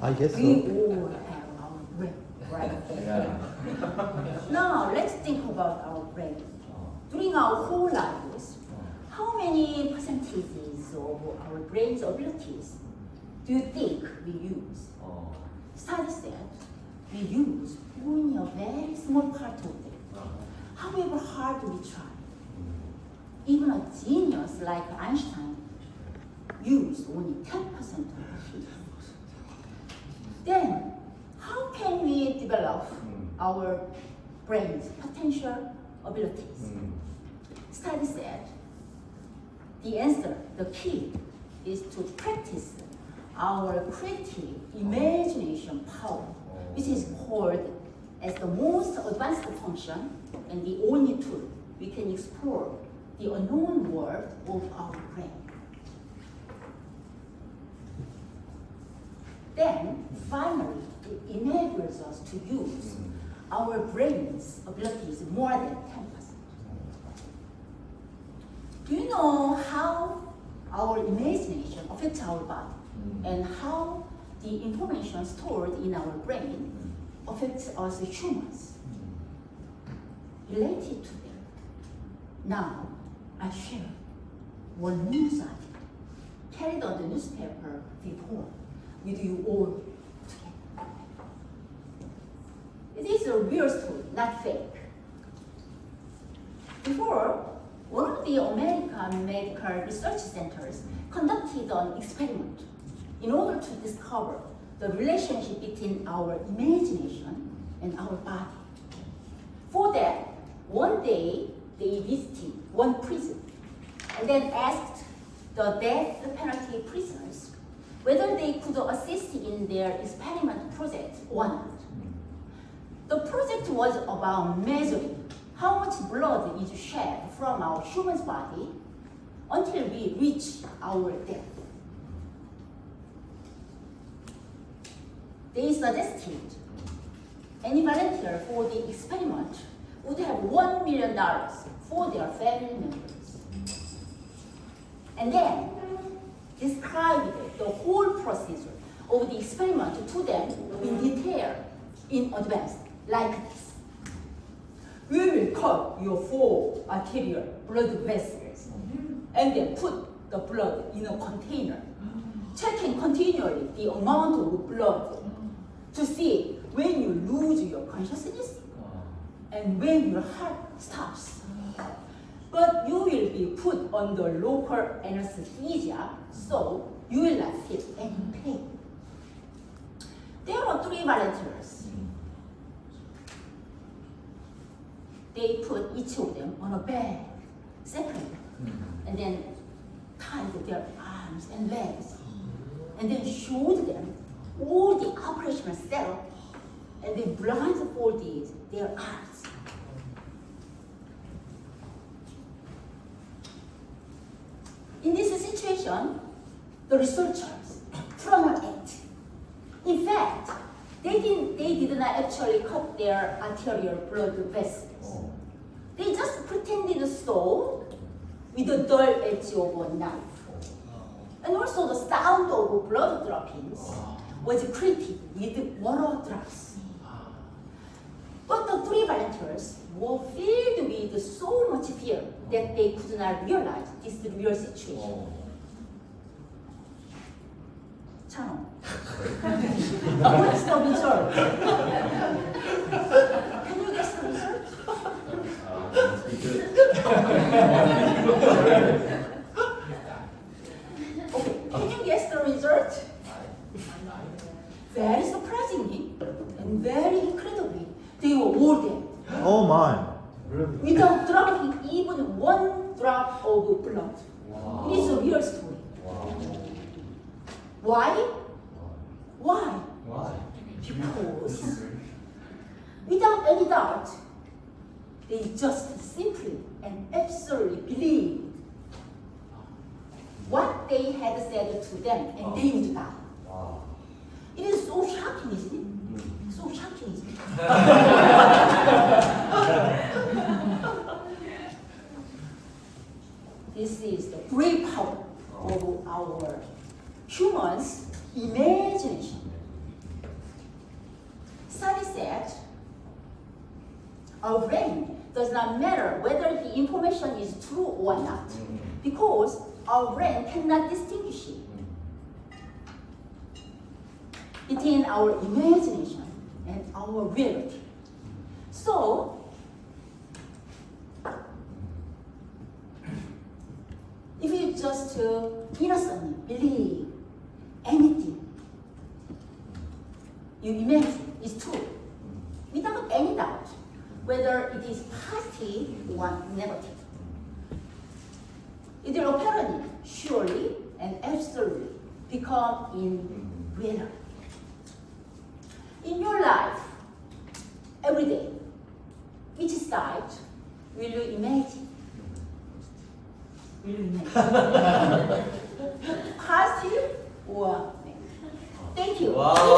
I guess so. We all have our brain, right? Yeah. Now, let's think about our brain. During our whole lives, how many percentages of our brain's abilities do you think we use? Studies said we use only a very small part of it. However hard we try. Even a genius like Einstein used only 10% of it. Then, how can we develop our brain's potential abilities? Study said the answer, the key, is to practice our creative imagination power, which is called as the most advanced function and the only tool we can explore the unknown world of our brain. Then, finally, it enables us to use our brain's abilities more than 10%. Do you know how our imagination affects our body and how the information stored in our brain affects us humans? Related to that, now I share one news article carried on the newspaper before with you all together. It is a real story, not fake. Before, one of the American medical research centers conducted an experiment in order to discover the relationship between our imagination and our body. For that, one day they visited one prison and then asked the death penalty prisoners whether they could assist in their experiment project or not. The project was about measuring how much blood is shed from our human's body until we reach our death. They suggested any volunteer for the experiment would have $1 million for their family members. And then described the whole procedure of the experiment to them in detail in advance, like this. We will cut your 4 arterial blood vessels and then put the blood in a container, checking continually the amount of blood to see when you lose your consciousness and when your heart stops. But you will be put under local anesthesia, so you will not feel any pain. There were 3 volunteers. They put each of them on a bed separately, and then tied their arms and legs, and then showed them all the operational setup, and then blindfolded their eyes. In this situation, the researchers put on an act. In fact, they did not actually cut their arterial blood vessels. They just pretended so with a dull edge of a knife. And also the sound of blood droppings was created with water drops. But the 3 volunteers were filled with so much fear that they could not realize this real situation. Channel. What's the result? Can you guess the result? Okay, can you guess the result? Very surprisingly and very incredibly, they were all dead. Oh my. Without dropping even 1 drop of blood. Wow. It is a real story. Wow. Why? Why? Why? Because without any doubt, they just simply and absolutely believed what they had said to them, and they would die. Wow. It is so shocking, isn't it? So shocking, isn't it? This is the great power of our humans' imagination. Our brain does not matter whether the information is true or not, because our brain cannot distinguish it between our imagination and our reality. So, if you just innocently believe anything you imagine is true, without any doubt, whether it is positive or negative, it will apparently, surely, and absolutely become in reality. In your life, every day, which side will you imagine? Will you imagine? Positive or negative? Thank you. Wow.